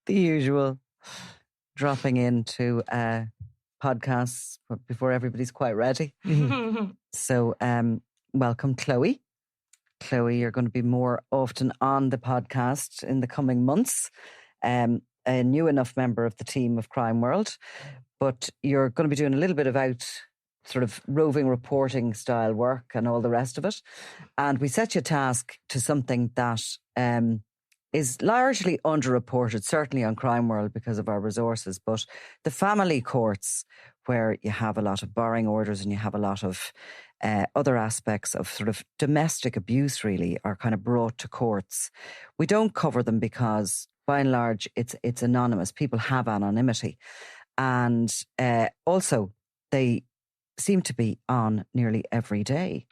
The usual dropping into podcasts before everybody's quite ready. So welcome, Chloe. Chloe, you're going to be more often on the podcast in the coming months. A new enough member of the team of Crime World, but you're going to be doing a little bit of sort of roving reporting style work and all the rest of it. And we set you a task to something that is largely underreported, certainly on Crime World because of our resources, but the family courts, where you have a lot of borrowing orders and you have a lot of other aspects of sort of domestic abuse, really, are kind of brought to courts. We don't cover them because, by and large, it's anonymous. People have anonymity. And also, they seem to be on nearly every day,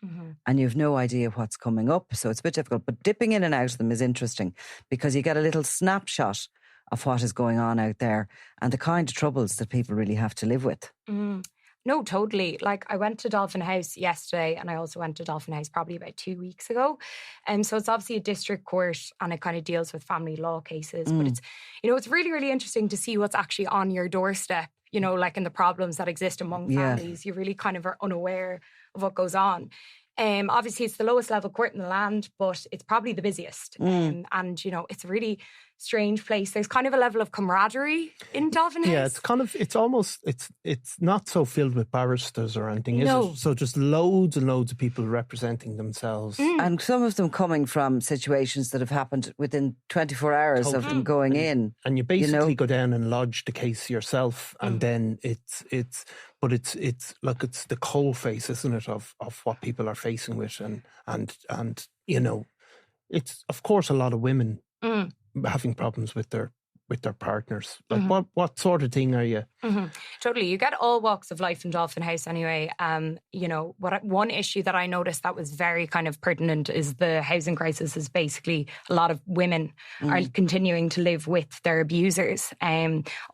and you've no idea what's coming up, so it's a bit difficult, but dipping in and out of them is interesting because you get a little snapshot of what is going on out there and the kind of troubles that people really have to live with. No, totally. Like, I went to Dolphin House yesterday, and I also went to Dolphin House probably about 2 weeks ago. So it's obviously a district court, and it kind of deals with family law cases, but it's, it's really, really interesting to see what's actually on your doorstep. Like in the problems that exist among families, you really kind of are unaware of what goes on. Obviously, it's the lowest level court in the land, but it's probably the busiest. And, it's a really strange place. There's kind of a level of camaraderie in Dolphin House. Yeah, it's not so filled with barristers or anything, is it? So just loads and loads of people representing themselves. And some of them coming from situations that have happened within 24 hours of them going in. And you basically go down and lodge the case yourself, and then it's like it's the cold face, isn't it, of what people are facing with, and it's of course a lot of women having problems with their partners. Like what sort of thing are you? Totally. You get all walks of life in Dolphin House anyway. One issue that I noticed that was very kind of pertinent is the housing crisis is basically a lot of women are continuing to live with their abusers.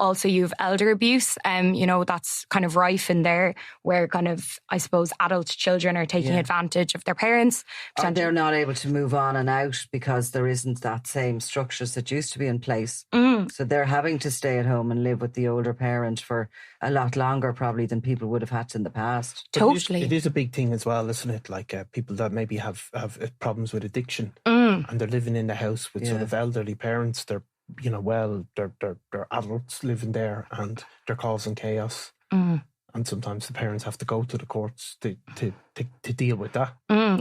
Also, you have elder abuse, that's kind of rife in there, where kind of, I suppose, adult children are taking advantage of their parents. And they're not able to move on and out because there isn't that same structures that used to be in place. So they're having to stay at home and live with the older parent for a lot longer probably than people would have had to in the past. Totally. It is a big thing as well, isn't it? Like people that maybe have problems with addiction and they're living in the house with sort of elderly parents. They're, they're adults living there and they're causing chaos. And sometimes the parents have to go to the courts to deal with that.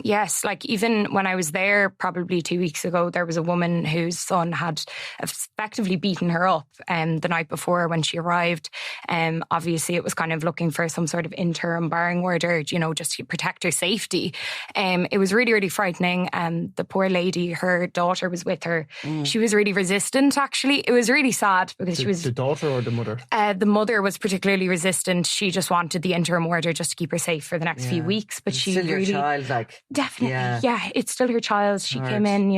Yes, like even when I was there probably 2 weeks ago, there was a woman whose son had effectively beaten her up the night before when she arrived. Obviously, it was kind of looking for some sort of interim barring order, just to protect her safety. It was really, really frightening. The poor lady, her daughter was with her. She was really resistant, actually. It was really sad because she was... The daughter or the mother? The mother was particularly resistant. She just wanted the interim order just to keep her safe for the next few weeks. But she still really... your child, like... Definitely, it's still her child. She came in,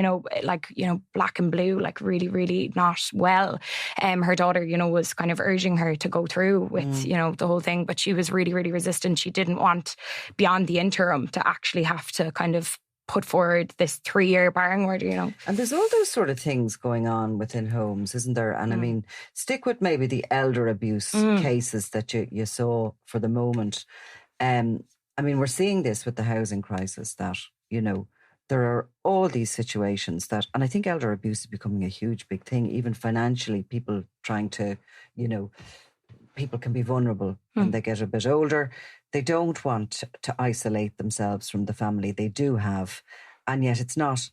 black and blue, like really, really not well. Her daughter, was kind of urging her to go through with, the whole thing, but she was really, really resistant. She didn't want, beyond the interim, to actually have to kind of put forward this 3-year barring order, And there's all those sort of things going on within homes, isn't there? And I mean, stick with maybe the elder abuse cases that you saw for the moment. I mean, we're seeing this with the housing crisis that, there are all these situations that, and I think elder abuse is becoming a huge, big thing, even financially, people trying to, people can be vulnerable when they get a bit older. They don't want to isolate themselves from the family they do have. And yet it's not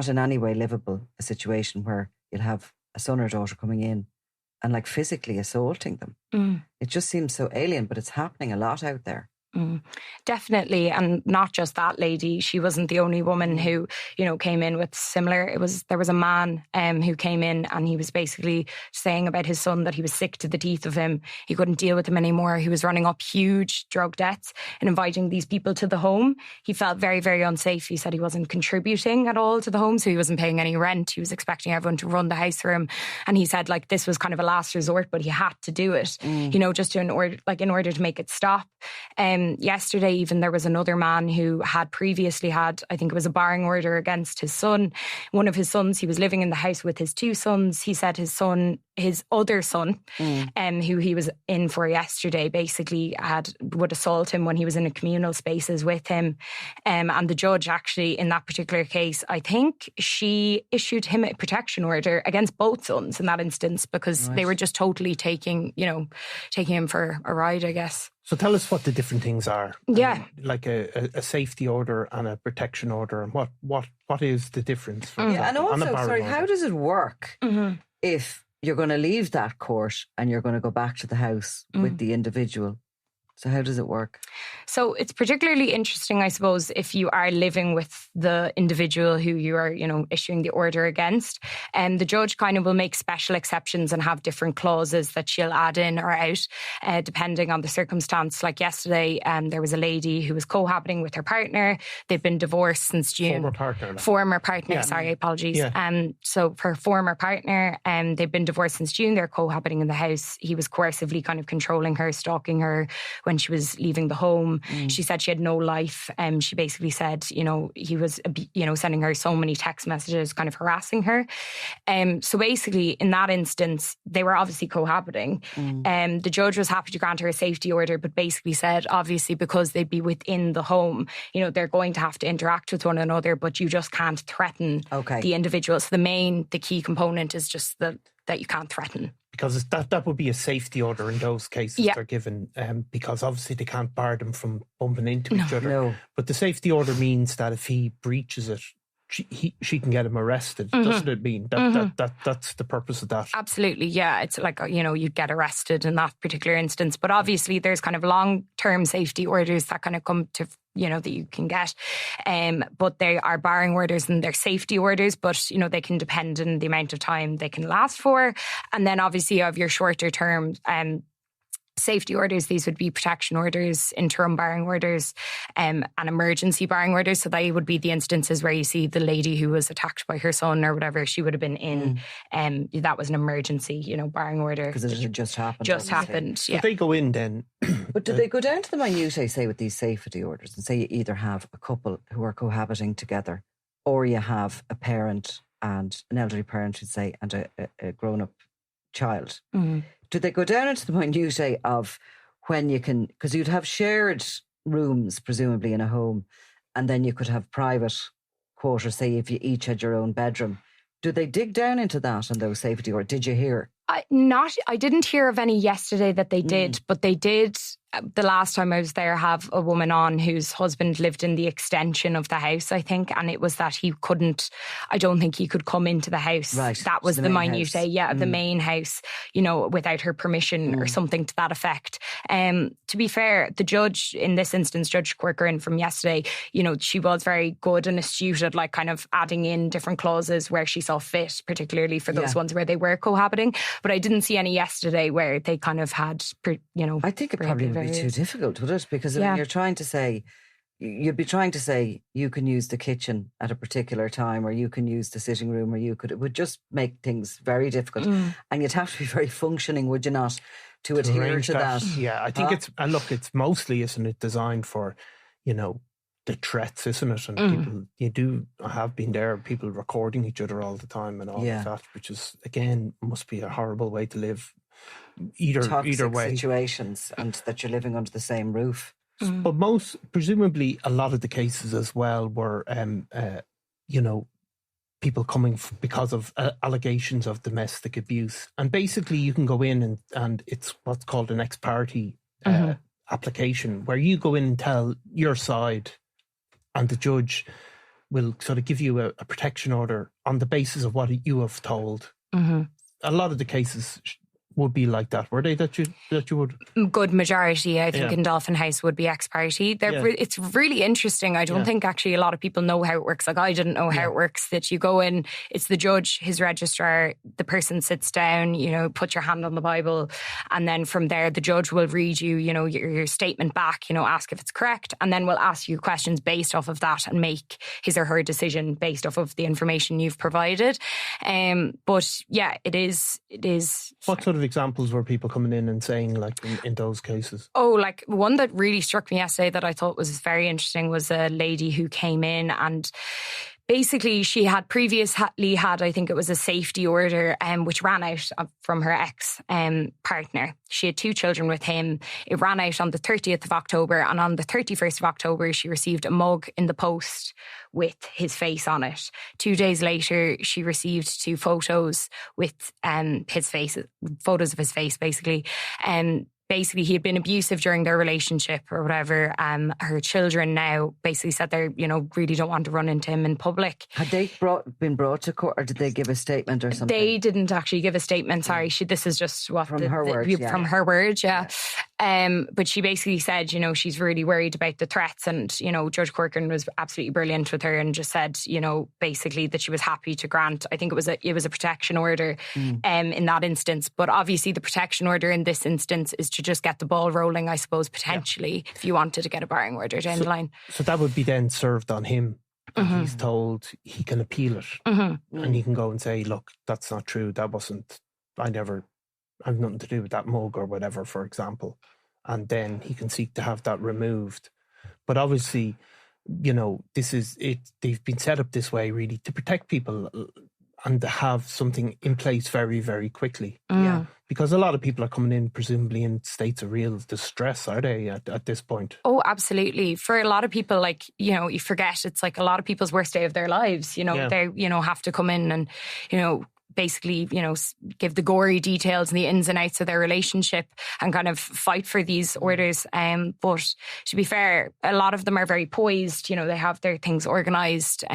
in any way livable, a situation where you'll have a son or daughter coming in and like physically assaulting them. It just seems so alien, but it's happening a lot out there. Definitely. And not just that lady, she wasn't the only woman who, came in with similar. There was a man who came in and he was basically saying about his son that he was sick to the teeth of him. He couldn't deal with him anymore. He was running up huge drug debts and inviting these people to the home. He felt very, very unsafe. He said he wasn't contributing at all to the home, so he wasn't paying any rent. He was expecting everyone to run the house for him. And he said like this was kind of a last resort, but he had to do it, just in order to make it stop. Yesterday, even there was another man who had previously had, I think it was a barring order against his son. One of his sons, he was living in the house with his two sons. He said his other son, who he was in for yesterday, basically would assault him when he was in a communal spaces with him. And the judge actually, in that particular case, I think she issued him a protection order against both sons in that instance, because they were just totally taking him for a ride, I guess. So tell us what the different things are. Yeah. Like a safety order and a protection order, and what is the difference? For example, and also, and a barring how order? does it work if you're going to leave that court and you're going to go back to the house with the individual? So how does it work? So it's particularly interesting, I suppose, if you are living with the individual who you are, issuing the order against. And the judge kind of will make special exceptions and have different clauses that she'll add in or out, depending on the circumstance. Like yesterday, there was a lady who was cohabiting with her partner. They've been divorced since June. Former partner, Yeah. sorry, apologies. Yeah. So for former partner, they've been divorced since June. They're cohabiting in the house. He was coercively kind of controlling her, stalking her when she was leaving the home. She said she had no life. She basically said, he was, sending her so many text messages, kind of harassing her. So basically, in that instance, they were obviously cohabiting. The judge was happy to grant her a safety order, but basically said, obviously, because they'd be within the home, they're going to have to interact with one another, but you just can't threaten the individual. So the key component is just that you can't threaten. Because that would be a safety order in those cases they're given, because obviously they can't bar them from bumping into each other. No. But the safety order means that if he breaches it, she can get him arrested. Doesn't it mean that's the purpose of that? Absolutely, yeah. It's like, you'd get arrested in that particular instance. But obviously there's kind of long-term safety orders that kind of come to, that you can get. But they are barring orders and they're safety orders, but, they can depend on the amount of time they can last for. And then obviously you have your shorter term safety orders. These would be protection orders, interim barring orders, and emergency barring orders. So they would be the instances where you see the lady who was attacked by her son or whatever, she would have been in. That was an emergency, barring order. Because it had just happened. Yeah. But they go in then. But do they go down to the minutiae, say, with these safety orders, and say you either have a couple who are cohabiting together, or you have a parent and an elderly parent, should say, and a grown-up child? Do they go down into the minutiae of when you can, because you'd have shared rooms, presumably, in a home, and then you could have private quarters, say, if you each had your own bedroom. Do they dig down into that and those safety, or did you hear? I didn't hear of any yesterday that they did, but they did, the last time I was there, have a woman on whose husband lived in the extension of the house, I think, and it was that I don't think he could come into the house. Right. That was So the minutiae, of the main house, without her permission or something to that effect. To be fair, the judge in this instance, Judge Corcoran from yesterday, she was very good and astute at kind of adding in different clauses where she saw fit, particularly for those ones where they were cohabiting. But I didn't see any yesterday where they kind of had, I think it probably would be too difficult, would it? Because when you're trying to say, you'd be trying to say you can use the kitchen at a particular time, or you can use the sitting room, or it would just make things very difficult. And you'd have to be very functioning, would you not, to adhere to that? Yeah, I think it's mostly, isn't it, designed for, the threats, isn't it? And people, have been there, people recording each other all the time and all of that, which is, again, must be a horrible way to live. Either way, situations, and that you're living under the same roof. But presumably, a lot of the cases as well were, people coming because of allegations of domestic abuse, and basically you can go in and it's what's called an ex parte application, where you go in and tell your side, and the judge will sort of give you a protection order on the basis of what you have told. A lot of the cases would be like that, were they? That you would? Good majority, I think, in Dolphin House would be ex parte. It's really interesting. I don't think actually a lot of people know how it works. Like, I didn't know how it works. That you go in, it's the judge, his registrar, the person sits down, put your hand on the Bible, and then from there the judge will read you, your statement back, ask if it's correct, and then will ask you questions based off of that and make his or her decision based off of the information you've provided. But yeah, it is. What sort of of examples were people coming in and saying, like, in those cases? Oh, like one that really struck me yesterday that I thought was very interesting was a lady who came in, and basically she had previously had, I think it was a safety order, which ran out from her ex-partner. She had 2 children with him. It ran out on the 30th of October, and on the 31st of October, she received a mug in the post with his face on it. 2 days later, she received 2 photos with his face, photos of his face, basically. Basically, he had been abusive during their relationship or whatever. Her children now basically said they, really don't want to run into him in public. Had they been brought to court, or did they give a statement or something? They didn't actually give a statement. Sorry, this is just what from her words. From her words, yeah. But she basically said, she's really worried about the threats, and Judge Corcoran was absolutely brilliant with her and just said, basically that she was happy to grant. I think it was a protection order, in that instance. But obviously, the protection order in this instance is to just get the ball rolling, I suppose, potentially, if you wanted to get a barring order down the line. So that would be then served on him. And he's told he can appeal it, and he can go and say, look, that's not true. That wasn't, I have nothing to do with that mug or whatever, for example. And then he can seek to have that removed. But obviously, this is it. They've been set up this way really to protect people and to have something in place very, very quickly. Yeah. Because a lot of people are coming in presumably in states of real distress, are they, at this point? Oh, absolutely. For a lot of people, you forget it's like a lot of people's worst day of their lives. They, have to come in and, basically, give the gory details and the ins and outs of their relationship and kind of fight for these orders. But to be fair, a lot of them are very poised. They have their things organised.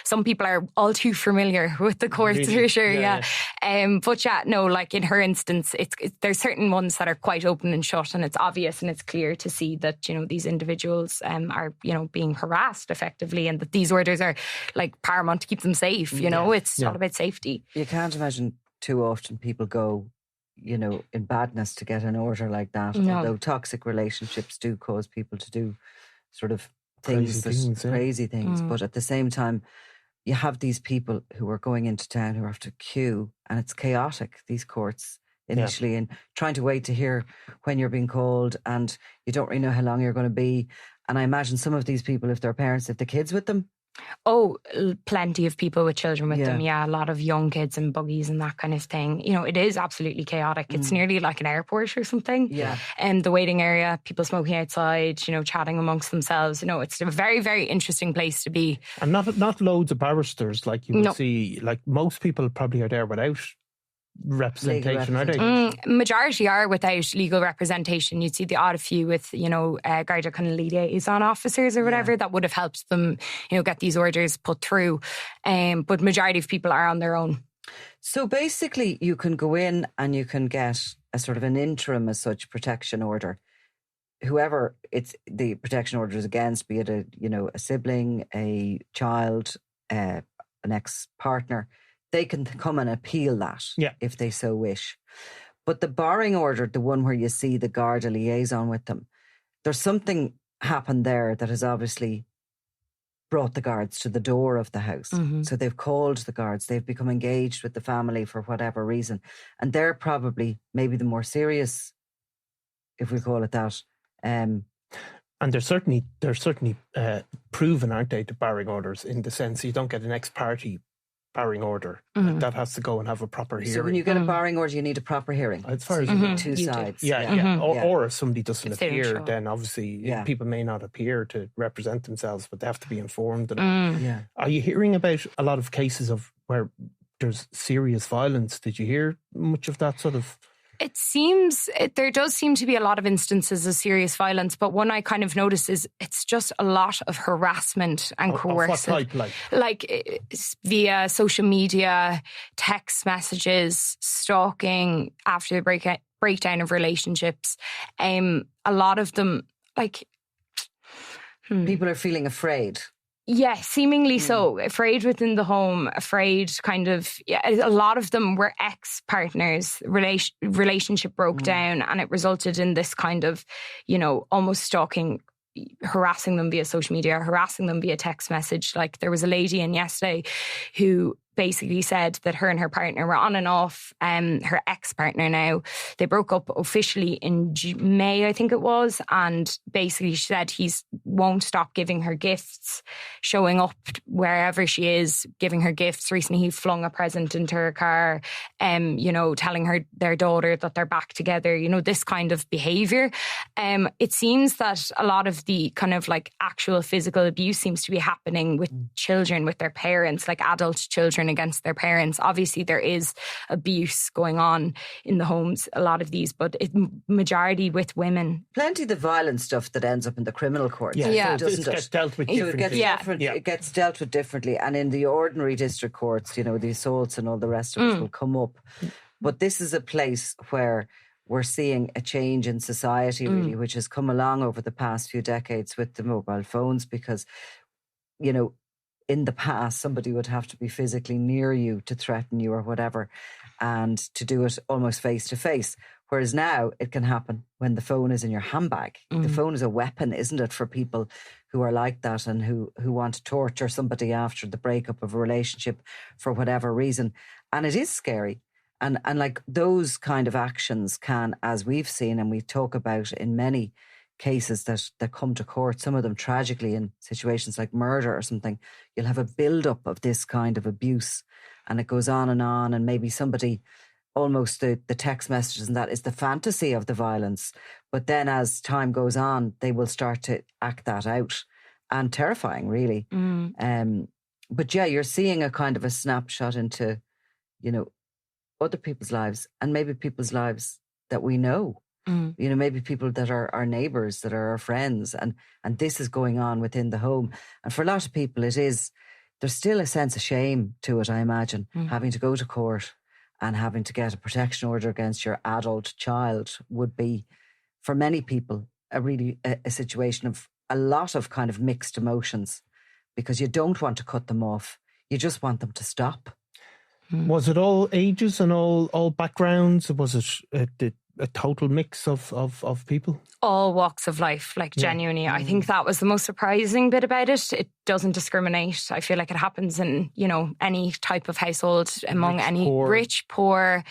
Some people are all too familiar with the courts, really? For sure. Yeah. But like in her instance, there's certain ones that are quite open and shut, and it's obvious and it's clear to see that, these individuals are, being harassed effectively, and that these orders are like paramount to keep them safe. It's all about safety. You can't imagine too often people go, in badness to get an order like that. No. Although toxic relationships do cause people to do sort of crazy things. But at the same time, you have these people who are going into town who have to queue, and it's chaotic, these courts initially, and trying to wait to hear when you're being called, and you don't really know how long you're going to be. And I imagine some of these people, if they're parents, if the kids with them. Oh, plenty of people with children with them. Yeah, a lot of young kids in buggies and that kind of thing. It is absolutely chaotic. It's nearly like an airport or something. Yeah. And the waiting area, people smoking outside, chatting amongst themselves. It's a very, very interesting place to be. And not loads of barristers like you would see. Like most people probably are there without representation, are they? Majority are without legal representation. You'd see the odd few with, Garda kind of liaison officers or whatever that would have helped them, get these orders put through. But majority of people are on their own. So basically, you can go in and you can get a sort of an interim as such protection order. Whoever it's the protection order is against, be it a sibling, a child, an ex-partner, they can come and appeal that if they so wish. But the barring order, the one where you see the Garda liaison with them, there's something happened there that has obviously brought the guards to the door of the house. So they've called the guards, they've become engaged with the family for whatever reason. And they're probably maybe the more serious, if we call it that. And they're certainly proven, aren't they, to barring orders, in the sense you don't get an ex-party barring order. That has to go and have a proper hearing. So when you get a barring order, you need a proper hearing. As far as you need two sides. Or if somebody doesn't appear, then obviously people may not appear to represent themselves, but they have to be informed. Are you hearing about a lot of cases of where there's serious violence? Did you hear much of that sort of? It seems, there does seem to be a lot of instances of serious violence, but one I kind of notice is it's just a lot of harassment and coercive. What type, like via social media, text messages, stalking after the breakdown of relationships. A lot of them, people are feeling afraid. Yeah, seemingly so. Afraid within the home, afraid a lot of them were ex-partners. Relationship broke down, and it resulted in this kind of, almost stalking, harassing them via social media, harassing them via text message. Like there was a lady in yesterday who basically said that her and her partner were on and off. Her ex-partner now, they broke up officially in May, I think it was. And basically she said he won't stop giving her gifts, showing up wherever she is, giving her gifts. Recently he flung a present into her car, telling her, their daughter, that they're back together, this kind of behaviour. It seems that a lot of the kind of like actual physical abuse seems to be happening with children, with their parents, like adult children against their parents. Obviously there is abuse going on in the homes, a lot of these, but majority with women. Plenty of the violent stuff that ends up in the criminal courts. Yeah. So it gets dealt with differently. It gets dealt with differently. And in the ordinary district courts, the assaults and all the rest of it will come up. But this is a place where we're seeing a change in society, really, which has come along over the past few decades with the mobile phones, because, in the past, somebody would have to be physically near you to threaten you or whatever, and to do it almost face to face. Whereas now it can happen when the phone is in your handbag. The phone is a weapon, isn't it, for people who are like that and who want to torture somebody after the breakup of a relationship for whatever reason. And it is scary. And like those kind of actions can, as we've seen and we talk about in many cases that come to court, some of them tragically in situations like murder or something, you'll have a build-up of this kind of abuse, and it goes on, and maybe somebody, almost the text messages and that is the fantasy of the violence. But then as time goes on, they will start to act that out, and terrifying, really. But yeah, you're seeing a kind of a snapshot into, other people's lives, and maybe people's lives that we know. Maybe people that are our neighbours, that are our friends, and this is going on within the home. And for a lot of people, there's still a sense of shame to it, I imagine, having to go to court and having to get a protection order against your adult child would be, for many people, a situation of a lot of kind of mixed emotions, because you don't want to cut them off. You just want them to stop. Was it all ages and all backgrounds? Was it a total mix of people? All walks of life, genuinely. I think that was the most surprising bit about it. It doesn't discriminate. I feel like it happens in, any type of household, among rich, poor,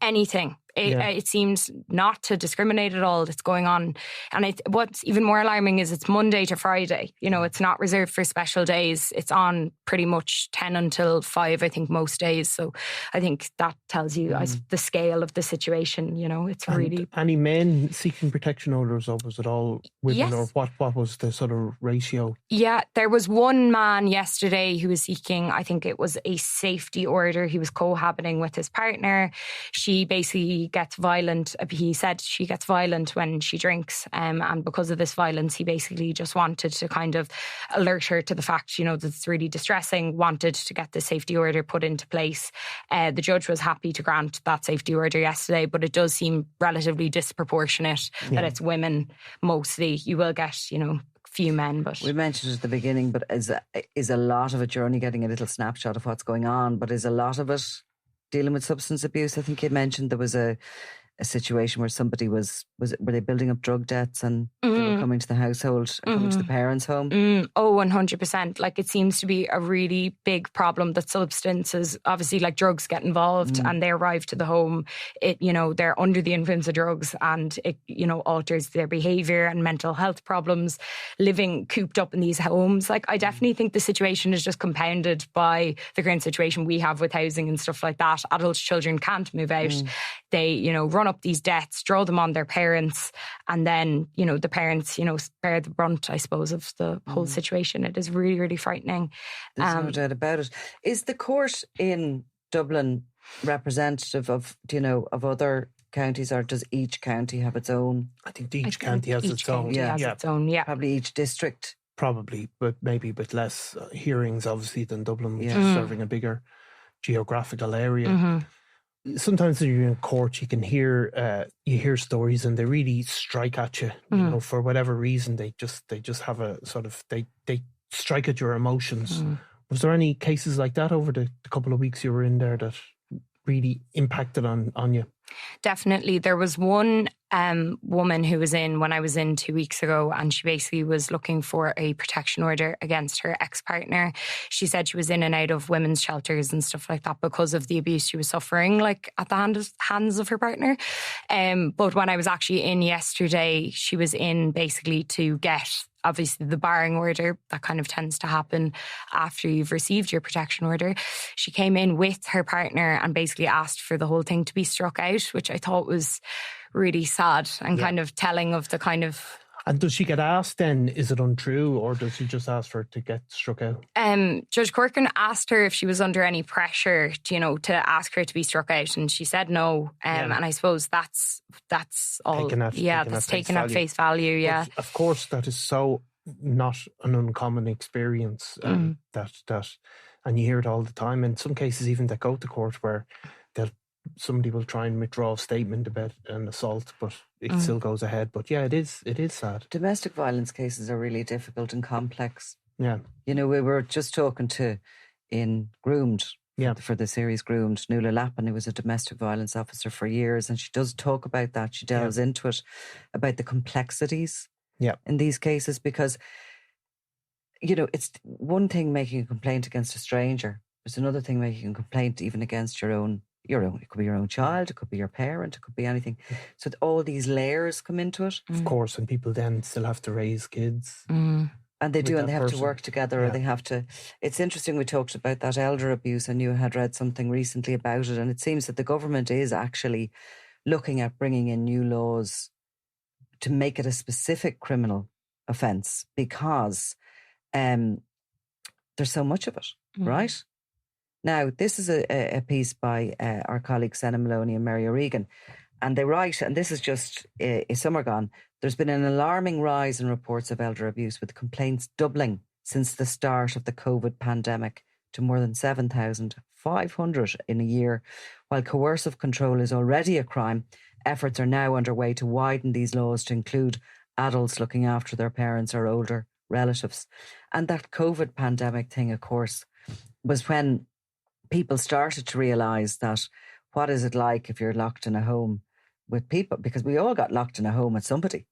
anything. It seems not to discriminate at all. It's going on. And what's even more alarming is it's Monday to Friday. It's not reserved for special days. It's on pretty much 10 until 5, I think, most days. So I think that tells you the scale of the situation. It's really... Any men seeking protection orders, or was it all women? Yes. Or what was the sort of ratio? Yeah, there was one man yesterday who was seeking, I think it was a safety order. He was cohabiting with his partner. She basically gets violent. He said she gets violent when she drinks, and because of this violence, he basically just wanted to kind of alert her to the fact, that it's really distressing, wanted to get the safety order put into place. The judge was happy to grant that safety order yesterday, but it does seem relatively disproportionate that it's women mostly. You will get, few men, but... We mentioned it at the beginning, but is a lot of it, you're only getting a little snapshot of what's going on, but is a lot of it dealing with substance abuse? I think you mentioned there was a situation where somebody were they building up drug debts and they were coming to the household, coming to the parents' home? 100%. It seems to be a really big problem that substances, obviously drugs, get involved and they arrive to the home. They're under the influence of drugs, and it, alters their behaviour and mental health problems, living cooped up in these homes. I definitely think the situation is just compounded by the current situation we have with housing and stuff like that. Adult children can't move out. They, run up these debts, draw them on their parents, and then, the parents, bear the brunt, I suppose, of the whole situation. It is really, really frightening. There's no doubt about it. Is the court in Dublin representative of, of other counties, or does each county have its own? I think each county has its own. Its own, yeah. Probably each district. Probably, but maybe with less hearings, obviously, than Dublin, which is serving a bigger geographical area. Sometimes when you're in court, you can hear stories, and they really strike at you. For whatever reason, they just have a sort of they strike at your emotions. Was there any cases like that over the couple of weeks you were in there that really impacted on you? Definitely. There was one woman who was in when I was in 2 weeks ago, and she basically was looking for a protection order against her ex-partner. She said she was in and out of women's shelters and stuff like that because of the abuse she was suffering, like at the hands of her partner. But when I was actually in yesterday, she was in basically to get, obviously, the barring order. That kind of tends to happen after you've received your protection order. She came in with her partner and basically asked for the whole thing to be struck out, which I thought was really sad and kind of telling of the kind of... And does she get asked then, is it untrue, or does she just ask for it to get struck out? Judge Corcoran asked her if she was under any pressure, to ask her to be struck out, and she said no. And I suppose that's all. That's taken at face value. Yeah, but of course, that is so not an uncommon experience. That, and you hear it all the time. In some cases, even that go to court where somebody will try and withdraw a statement about an assault, but it still goes ahead. But yeah, it is sad. Domestic violence cases are really difficult and complex. Yeah. We were just talking in Groomed, for the series Groomed, Nuala Lappin, who was a domestic violence officer for years, and she does talk about that. She delves into it, about the complexities in these cases, because, it's one thing making a complaint against a stranger. There's another thing making a complaint even against your own, it could be your own child, it could be your parent, it could be anything. So all these layers come into it. Of course, and people then still have to raise kids. And they do, and they have to work together, or they have to... It's interesting, we talked about that elder abuse, and you had read something recently about it, and it seems that the government is actually looking at bringing in new laws to make it a specific criminal offence, because there's so much of it, right? Now, this is a piece by our colleagues Senna Maloney and Mary O'Regan, and they write, and this is just a summer gone, there's been an alarming rise in reports of elder abuse, with complaints doubling since the start of the COVID pandemic to more than 7,500 in a year. While coercive control is already a crime, efforts are now underway to widen these laws to include adults looking after their parents or older relatives. And that COVID pandemic thing, of course, was when people started to realise that what is it like if you're locked in a home with people, because we all got locked in a home with somebody.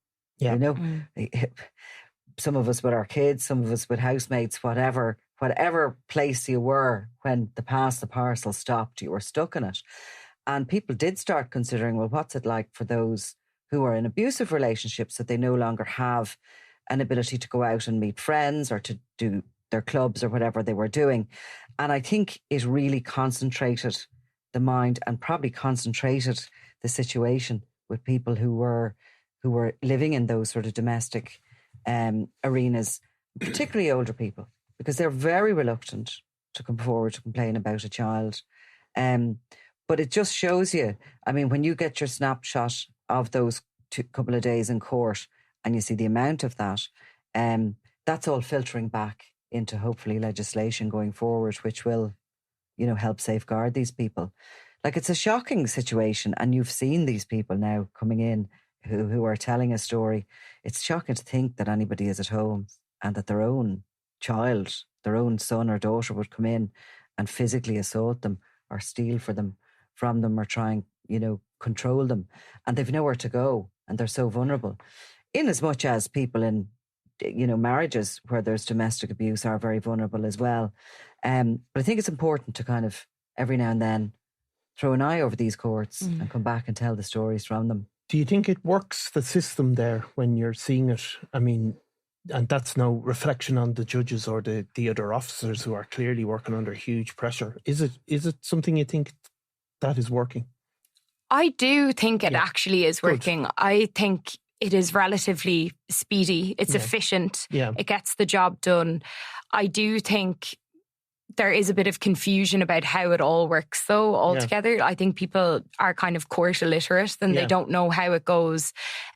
Some of us with our kids, some of us with housemates, whatever place you were when the parcel stopped, you were stuck in it. And people did start considering, well, what's it like for those who are in abusive relationships, that they no longer have an ability to go out and meet friends or to do their clubs or whatever they were doing. And I think it really concentrated the mind, and probably concentrated the situation with people who were living in those sort of domestic arenas, particularly older people, because they're very reluctant to come forward to complain about a child. But it just shows you, I mean, when you get your snapshot of those couple of days in court and you see the amount of that, that's all filtering back into hopefully legislation going forward, which will, help safeguard these people. Like, it's a shocking situation, and you've seen these people now coming in who are telling a story. It's shocking to think that anybody is at home and that their own child, their own son or daughter, would come in and physically assault them or steal from them or try and, control them. And they've nowhere to go, and they're so vulnerable. In as much as people in, marriages where there's domestic abuse are very vulnerable as well. But I think it's important to kind of every now and then throw an eye over these courts and come back and tell the stories from them. Do you think it works, the system there, when you're seeing it? I mean, and that's no reflection on the judges or the other officers who are clearly working under huge pressure. Is it something you think that is working? I do think it actually is working. Good. I think it is relatively speedy. It's efficient. Yeah. It gets the job done. I do think there is a bit of confusion about how it all works, though, altogether. Yeah. I think people are kind of court illiterate and they don't know how it goes.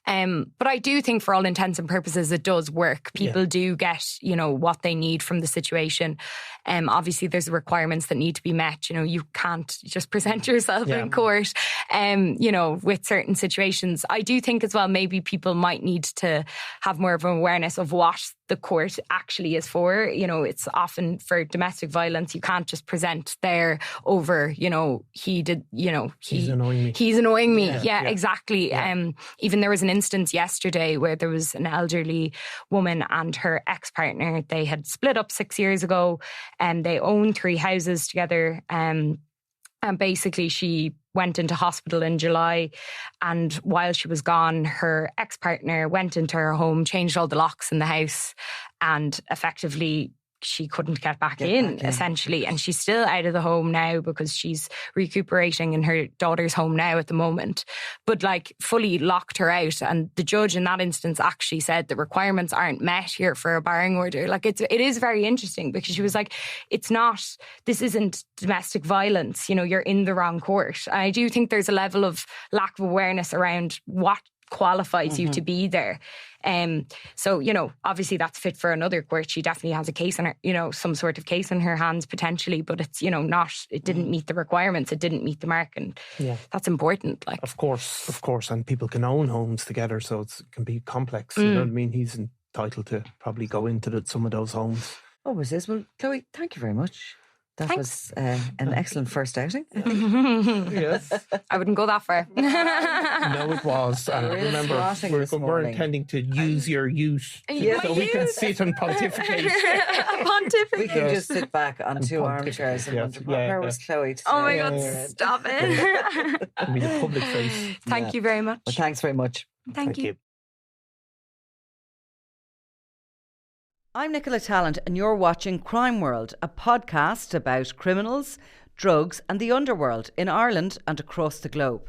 But I do think for all intents and purposes, it does work. People do get, what they need from the situation. Obviously, there's requirements that need to be met. You can't just present yourself in court, with certain situations. I do think as well, maybe people might need to have more of an awareness of what the court actually is for. You know, it's often for domestic violence. You can't just present there over, you know, he did, you know, he's annoying me. He's annoying me. Yeah, exactly. Yeah. Even there was an instance yesterday where there was an elderly woman and her ex-partner. They had split up 6 years ago, and they own 3 houses together. And basically she went into hospital in July, and while she was gone, her ex-partner went into her home, changed all the locks in the house, and effectively she couldn't get back in, essentially. And she's still out of the home now because she's recuperating in her daughter's home now at the moment. But like fully locked her out. And the judge in that instance actually said the requirements aren't met here for a barring order. Like it is very interesting, because she was like, this isn't domestic violence. You know, you're in the wrong court. I do think there's a level of lack of awareness around what qualifies you to be there. So, you know, obviously that's fit for another court. She definitely has a case in her, you know, some sort of case in her hands potentially, but it's, you know, it didn't meet the requirements. It didn't meet the mark. And that's important. Like, Of course. And people can own homes together, so it can be complex. You know what I mean? He's entitled to probably go into some of those homes. Oh, it is. Well, Chloe, thank you very much. That was an excellent first outing. Yes. I wouldn't go that far. No, it was. And remember, we're intending to use your use so we can sit and pontificate. We can just sit back on 2 armchairs and wonder, where was Chloe today? Oh my God, stop it. I mean, the public face. Thank you very much. Well, thanks very much. Thank you. I'm Nicola Tallant, and you're watching Crime World, a podcast about criminals, drugs and the underworld in Ireland and across the globe.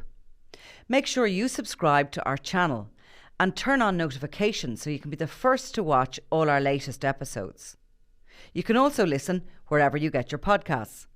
Make sure you subscribe to our channel and turn on notifications so you can be the first to watch all our latest episodes. You can also listen wherever you get your podcasts.